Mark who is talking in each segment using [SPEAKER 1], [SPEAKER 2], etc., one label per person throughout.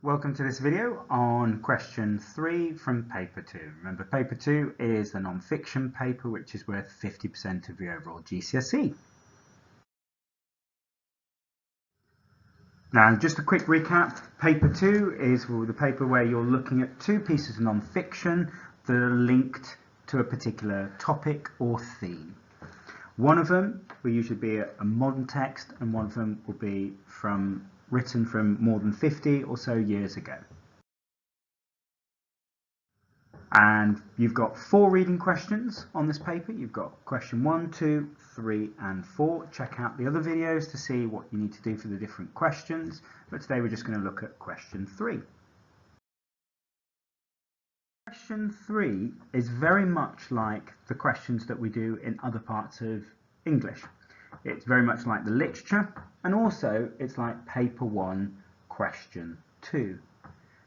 [SPEAKER 1] Welcome to this video on question 3 from paper 2. Remember, paper 2 is the non-fiction paper, which is worth 50% of your overall GCSE. Now, just a quick recap. Paper 2 is the paper where you're looking at two pieces of non-fiction that are linked to a particular topic or theme. One of them will usually be a modern text, and one of them will be written from more than 50 or so years ago. And you've got 4 reading questions on this paper. You've got question 1, 2, 3 and 4. Check out the other videos to see what you need to do for the different questions, but today we're just going to look at question 3. Question 3 is very much like the questions that we do in other parts of English. It's very much like the literature, and also it's like paper 1 question 2.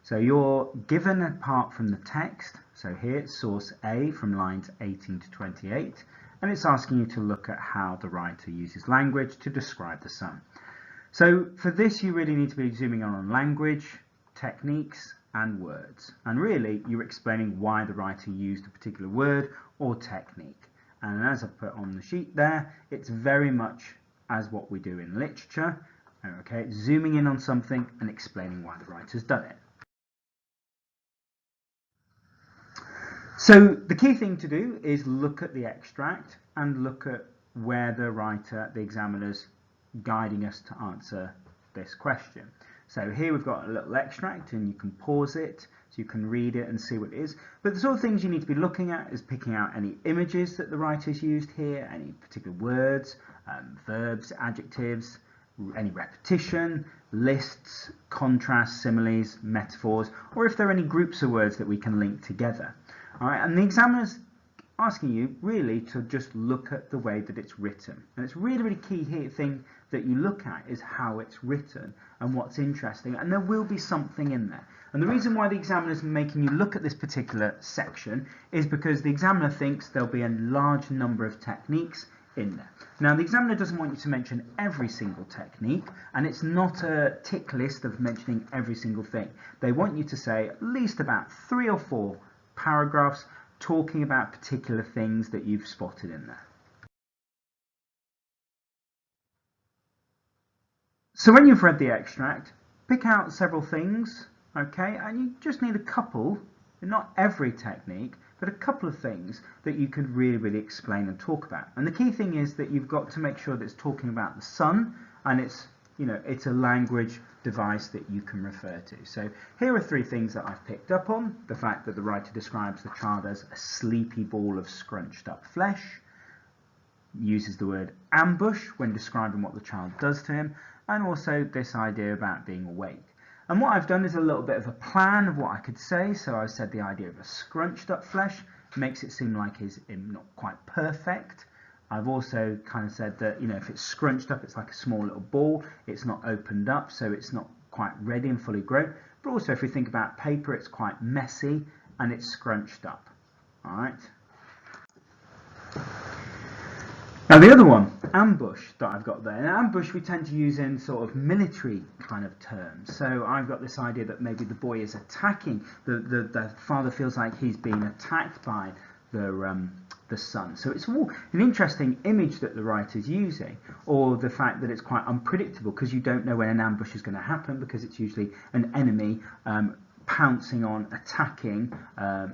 [SPEAKER 1] So you're given a part from the text. So here it's source A from lines 18 to 28, and it's asking you to look at how the writer uses language to describe the sun. So for this you really need to be zooming in on language, techniques and words, and really you're explaining why the writer used a particular word or technique. And as I put on the sheet there, it's very much as what we do in literature, okay, zooming in on something and explaining why the writer's done it. So the key thing to do is look at the extract and look at where the writer, the examiner's guiding us to answer this question. So here we've got a little extract, and you can pause it so you can read it and see what it is. But the sort of things you need to be looking at is picking out any images that the writer's used here, any particular words, verbs, adjectives, any repetition, lists, contrasts, similes, metaphors, or if there are any groups of words that we can link together. All right, and the examiner's asking you really to just look at the way that it's written. And it's really key thing that you look at is how it's written and what's interesting, and there will be something in there. And the reason why the examiner is making you look at this particular section is because the examiner thinks there'll be a large number of techniques in there. Now the examiner doesn't want you to mention every single technique, and it's not a tick list of mentioning every single thing. They want you to say at least about 3 or 4 paragraphs talking about particular things that you've spotted in there. So when you've read the extract, pick out several things, okay, and you just need a couple, not every technique, but a couple of things that you could really explain and talk about. And the key thing is that you've got to make sure that it's talking about the sun, and it's a language device that you can refer to. So here are 3 things that I've picked up on. The fact that the writer describes the child as a sleepy ball of scrunched up flesh, uses the word ambush when describing what the child does to him, and also this idea about being awake. And what I've done is a little bit of a plan of what I could say. So I said the idea of a scrunched up flesh makes it seem like he's not quite perfect. I've also kind of said that, if it's scrunched up, it's like a small little ball. It's not opened up, so it's not quite ready and fully grown. But also, if we think about paper, it's quite messy and it's scrunched up. All right. Now the other one, ambush, that I've got there. Now, ambush we tend to use in sort of military kind of terms. So I've got this idea that maybe the boy is attacking, the father feels like he's being attacked by the son. So it's all an interesting image that the writer's using, or the fact that it's quite unpredictable because you don't know when an ambush is going to happen, because it's usually an enemy pouncing on, attacking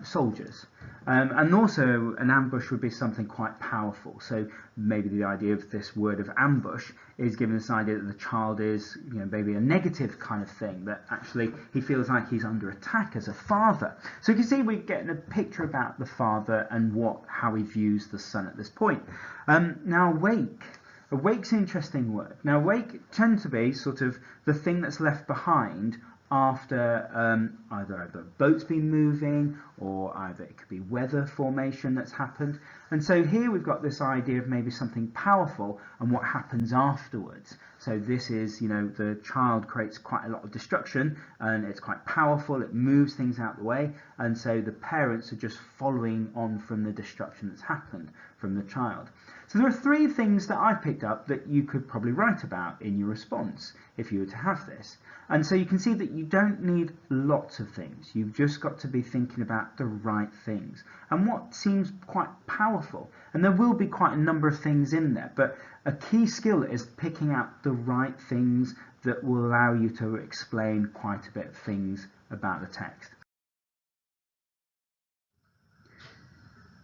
[SPEAKER 1] soldiers. And also an ambush would be something quite powerful. So maybe the idea of this word of ambush is giving this idea that the child is, maybe a negative kind of thing, that actually he feels like he's under attack as a father. So you can see we're getting a picture about the father and how he views the son at this point. Now awake. Awake's an interesting word. Now awake tends to be sort of the thing that's left behind after either a boat's been moving, or either it could be weather formation that's happened. And so here we've got this idea of maybe something powerful and what happens afterwards. So this is, the child creates quite a lot of destruction, and it's quite powerful, it moves things out of the way, and so the parents are just following on from the destruction that's happened. from the child. So there are three things that I've picked up that you could probably write about in your response if you were to have this. And so you can see that you don't need lots of things. You've just got to be thinking about the right things and what seems quite powerful. And there will be quite a number of things in there, but a key skill is picking out the right things that will allow you to explain quite a bit of things about the text.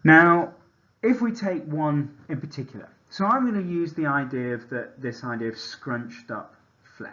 [SPEAKER 1] Now, if we take one in particular, so I'm going to use the idea of this idea of scrunched up flesh.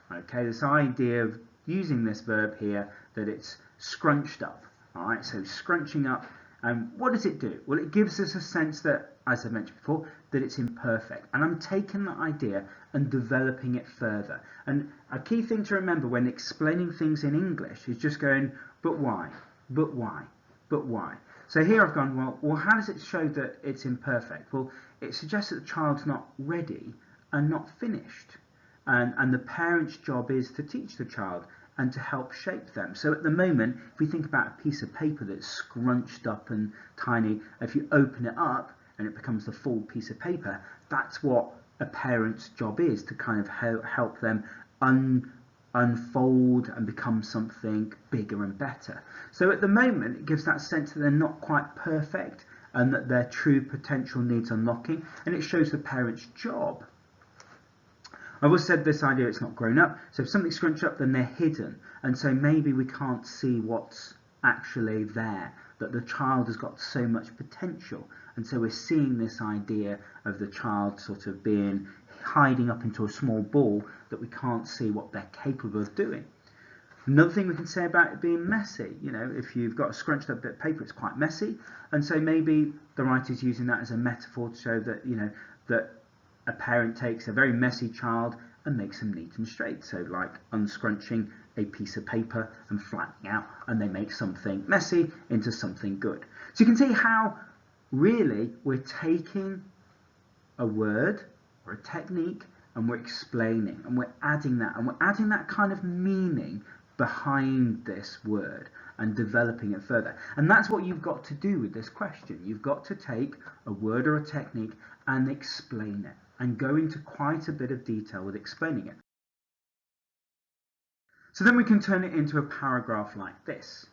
[SPEAKER 1] Okay, this idea of using this verb here, that it's scrunched up. All right, so scrunching up, and what does it do? Well, it gives us a sense that, as I mentioned before, that it's imperfect. And I'm taking that idea and developing it further. And a key thing to remember when explaining things in English is just going, but why? But why? But why? So here I've gone, well, how does it show that it's imperfect? Well, it suggests that the child's not ready and not finished. And the parent's job is to teach the child and to help shape them. So at the moment, if we think about a piece of paper that's scrunched up and tiny, if you open it up and it becomes the full piece of paper, that's what a parent's job is, to kind of help them unfold and become something bigger and better. So at the moment, it gives that sense that they're not quite perfect and that their true potential needs unlocking, and it shows the parent's job. I've also said this idea, it's not grown up, so if something's scrunched up, then they're hidden, and so maybe we can't see what's actually there, that the child has got so much potential, and so we're seeing this idea of the child sort of being hiding up into a small ball that we can't see what they're capable of doing. Another thing we can say about it being messy, you know, if you've got a scrunched up bit of paper, it's quite messy, and so maybe the writer's using that as a metaphor to show that, you know, that a parent takes a very messy child and makes them neat and straight. So like unscrunching a piece of paper and flattening out, and they make something messy into something good. So you can see how really we're taking a word or a technique and we're explaining and we're adding that kind of meaning behind this word and developing it further. And that's what you've got to do with this question. You've got to take a word or a technique and explain it, and go into quite a bit of detail with explaining it. So then we can turn it into a paragraph like this.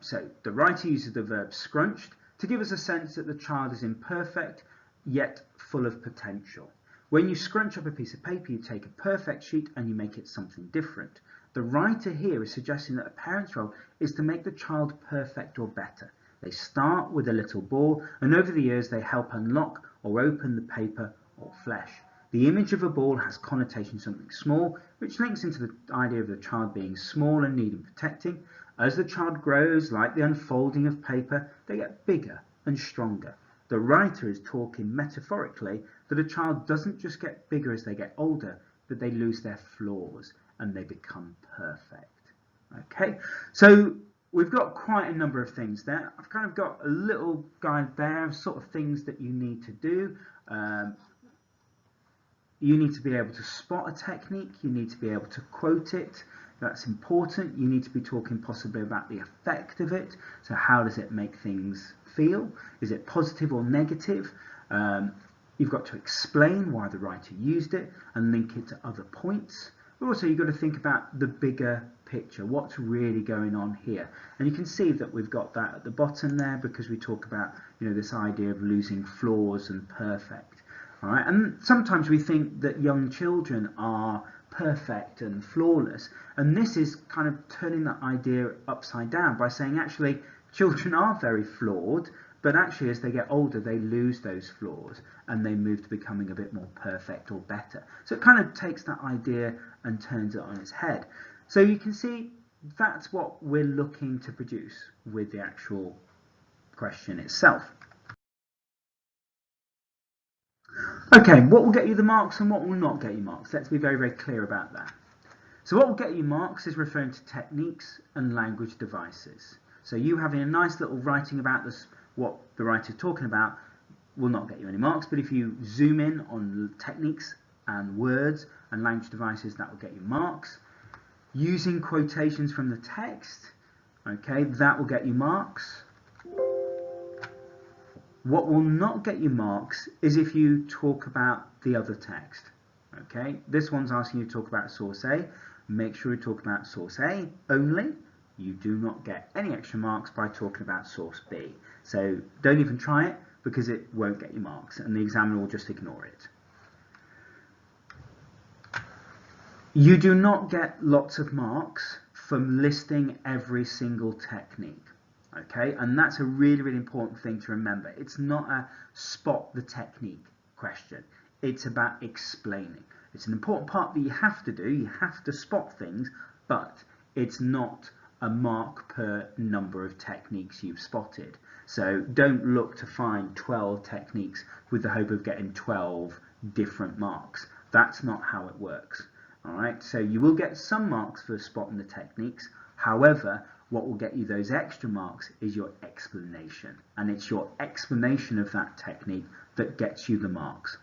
[SPEAKER 1] So the writer uses the verb scrunched to give us a sense that the child is imperfect yet full of potential. When you scrunch up a piece of paper, you take a perfect sheet and you make it something different. The writer here is suggesting that a parent's role is to make the child perfect or better. They start with a little ball, and over the years they help unlock or open the paper or flesh. The image of a ball has connotation something small, which links into the idea of the child being small and needing protecting. As the child grows, like the unfolding of paper, they get bigger and stronger. The writer is talking metaphorically that a child doesn't just get bigger as they get older, but they lose their flaws and they become perfect. Okay, so we've got quite a number of things there. I've kind of got a little guide there of sort of things that you need to do. You need to be able to spot a technique. You need to be able to quote it. That's important. You need to be talking possibly about the effect of it. So how does it make things feel? Is it positive or negative? You've got to explain why the writer used it and link it to other points. But also you've got to think about the bigger picture, what's really going on here. And you can see that we've got that at the bottom there because we talk about, you know, this idea of losing flaws and perfect. All right? And sometimes we think that young children are perfect and flawless, and this is kind of turning that idea upside down by saying actually children are very flawed, but actually as they get older they lose those flaws and they move to becoming a bit more perfect or better. So it kind of takes that idea and turns it on its head. So you can see that's what we're looking to produce with the actual question itself. Okay, what will get you the marks and what will not get you marks? Let's be very, very clear about that. So what will get you marks is referring to techniques and language devices. So you having a nice little writing about this, what the writer is talking about, will not get you any marks, but if you zoom in on techniques and words and language devices, that will get you marks. Using quotations from the text, okay, that will get you marks. What will not get you marks is if you talk about the other text. Okay, this one's asking you to talk about source A. Make sure you talk about source A only. You do not get any extra marks by talking about source B. So don't even try it, because it won't get you marks and the examiner will just ignore it. You do not get lots of marks from listing every single technique. Okay, and that's a really, really important thing to remember. It's not a spot the technique question. It's about explaining. It's an important part that you have to do. You have to spot things, but it's not a mark per number of techniques you've spotted. So don't look to find 12 techniques with the hope of getting 12 different marks. That's not how it works. All right, so you will get some marks for spotting the techniques. However, what will get you those extra marks is your explanation, and it's your explanation of that technique that gets you the marks.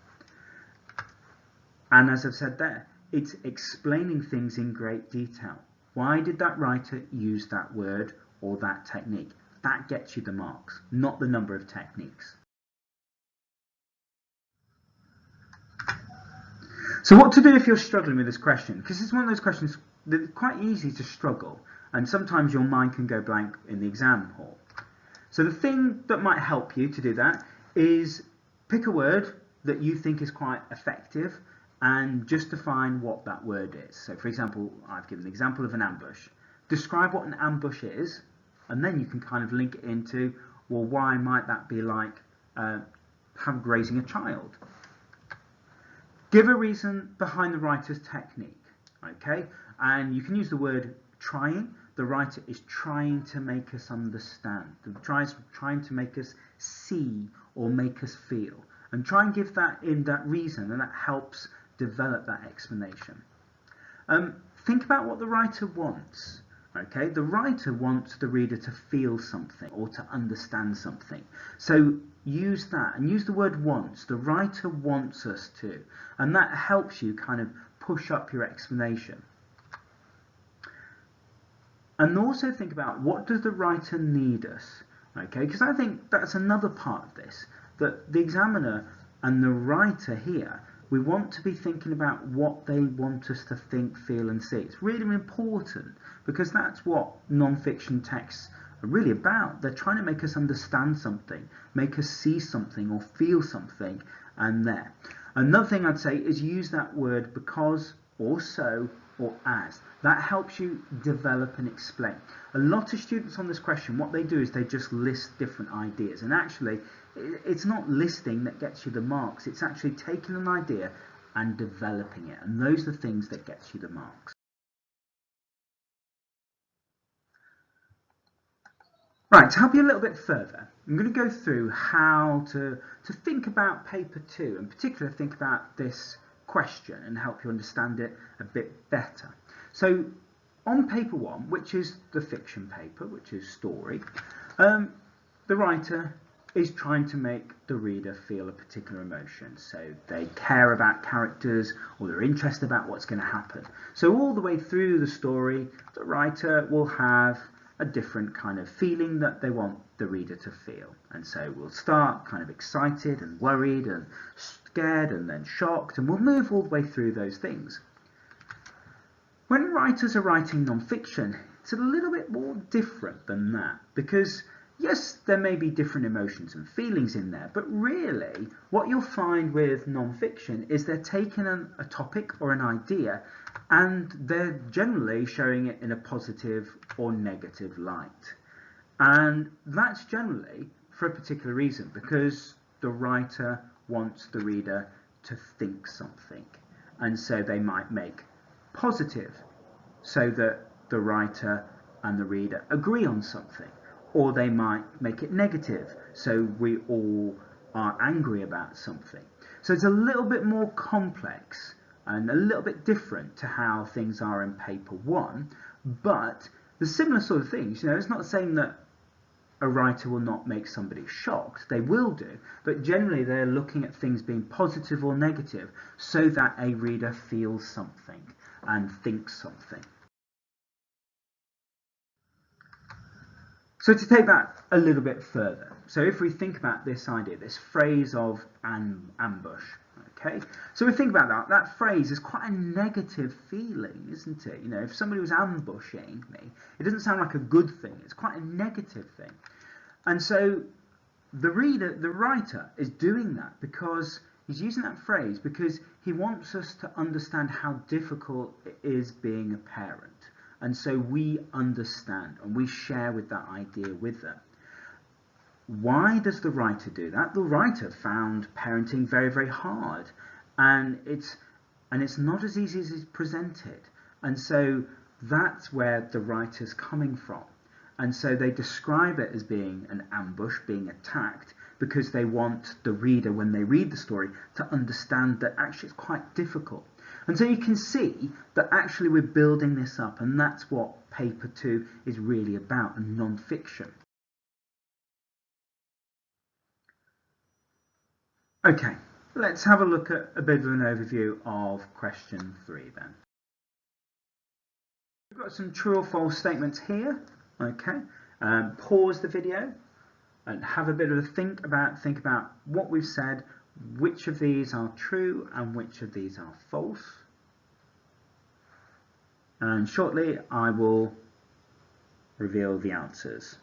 [SPEAKER 1] And as I've said there, it's explaining things in great detail. Why did that writer use that word or that technique? That gets you the marks, not the number of techniques. So what to do if you're struggling with this question? Because it's one of those questions that's quite easy to struggle, and sometimes your mind can go blank in the exam hall. So the thing that might help you to do that is pick a word that you think is quite effective and just define what that word is. So for example, I've given the example of an ambush. Describe what an ambush is, and then you can kind of link it into, well, why might that be like raising a child? Give a reason behind the writer's technique, okay? And you can use the word trying. The writer is trying to make us understand. The writer is trying to make us see or make us feel. And try and give that in that reason, and that helps develop that explanation. Think about what the writer wants. Okay, the writer wants the reader to feel something or to understand something. So use that, and use the word wants. The writer wants us to, and that helps you kind of push up your explanation. And also think about, what does the writer need us? Okay, because I think that's another part of this, that the examiner and the writer here, we want to be thinking about what they want us to think, feel and see. It's really important, because that's what non-fiction texts are really about. They're trying to make us understand something, make us see something or feel something, and there. Another thing I'd say is use that word because, or so, or as. That helps you develop and explain. A lot of students on this question, what they do is they just list different ideas, and actually it's not listing that gets you the marks, it's actually taking an idea and developing it, and those are the things that gets you the marks. Right, to help you a little bit further, I'm going to go through how to think about paper 2, in particular think about this question and help you understand it a bit better. So on paper 1, which is the fiction paper, which is story, the writer is trying to make the reader feel a particular emotion. So they care about characters, or they're interested about what's going to happen. So all the way through the story, the writer will have a different kind of feeling that they want the reader to feel. And so we'll start kind of excited and worried and scared and then shocked, and we'll move all the way through those things. When writers are writing non-fiction, it's a little bit more different than that, because yes, there may be different emotions and feelings in there, but really what you'll find with non-fiction is they're taking a topic or an idea and they're generally showing it in a positive or negative light. And that's generally for a particular reason, because the writer wants the reader to think something. And so they might make positive so that the writer and the reader agree on something. Or they might make it negative, so we all are angry about something. So it's a little bit more complex and a little bit different to how things are in paper 1, but the similar sort of things. You know, it's not saying that a writer will not make somebody shocked. They will do, but generally they're looking at things being positive or negative so that a reader feels something and thinks something. So to take that a little bit further, so if we think about this idea, this phrase of ambush, okay, so we think about that phrase is quite a negative feeling, isn't it? You know, if somebody was ambushing me, it doesn't sound like a good thing, it's quite a negative thing. And so the writer is doing that because he's using that phrase because he wants us to understand how difficult it is being a parent. And so we understand and we share with that idea with them. Why does the writer do that? The writer found parenting very, very hard, and it's not as easy as it's presented. And so that's where the writer's coming from. And so they describe it as being an ambush, being attacked, because they want the reader, when they read the story, to understand that actually it's quite difficult. And so you can see that actually we're building this up, and that's what paper 2 is really about, and non-fiction. Okay, let's have a look at a bit of an overview of question 3 then. We've got some true or false statements here. Okay, pause the video and have a bit of a think about what we've said, which of these are true and which of these are false. And shortly I will reveal the answers.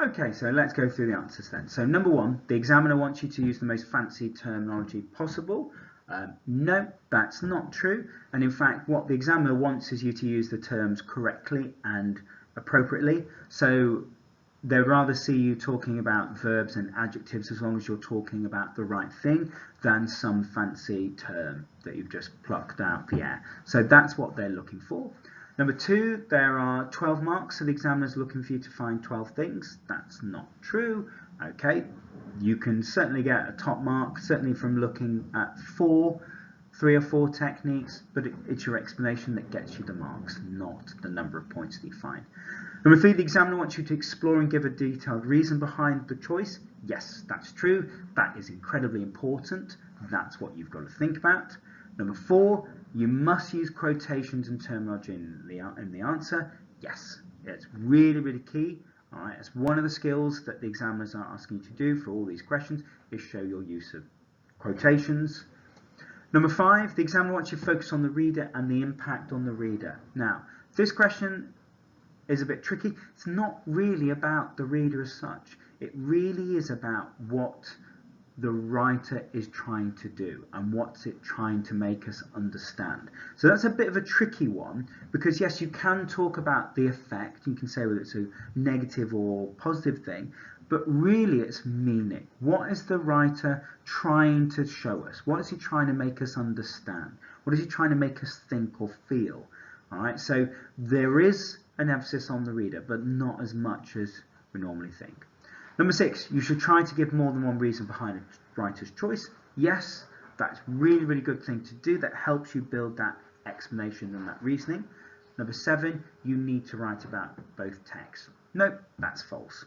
[SPEAKER 1] Okay, so let's go through the answers then. So number 1, the examiner wants you to use the most fancy terminology possible. No, that's not true. And in fact, what the examiner wants is you to use the terms correctly and appropriately. So they'd rather see you talking about verbs and adjectives as long as you're talking about the right thing than some fancy term that you've just plucked out the air. So that's what they're looking for. Number 2, there are 12 marks, so the examiner's looking for you to find 12 things. That's not true. Okay, you can certainly get a top mark, certainly from looking at 3 or 4 techniques, but it's your explanation that gets you the marks, not the number of points that you find. Number 3, the examiner wants you to explore and give a detailed reason behind the choice. Yes, that's true. That is incredibly important. That's what you've got to think about. Number 4, you must use quotations and terminology in the answer. Yes, it's really, really key. All right, it's one of the skills that the examiners are asking you to do for all these questions is show your use of quotations. Number 5, the examiner wants you to focus on the reader and the impact on the reader. Now, this question is a bit tricky. It's not really about the reader as such. It really is about what the writer is trying to do and what's it trying to make us understand. So that's a bit of a tricky one because yes, you can talk about the effect. You can say whether it's a negative or positive thing, but really it's meaning. What is the writer trying to show us? What is he trying to make us understand? What is he trying to make us think or feel? All right, so there is an emphasis on the reader, but not as much as we normally think. Number 6, you should try to give more than one reason behind a writer's choice. Yes, that's really, really good thing to do. That helps you build that explanation and that reasoning. Number 7, you need to write about both texts. No, that's false.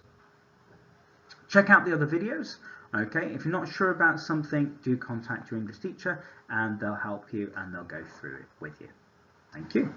[SPEAKER 1] Check out the other videos. Okay, if you're not sure about something, do contact your English teacher and they'll help you and they'll go through it with you. Thank you.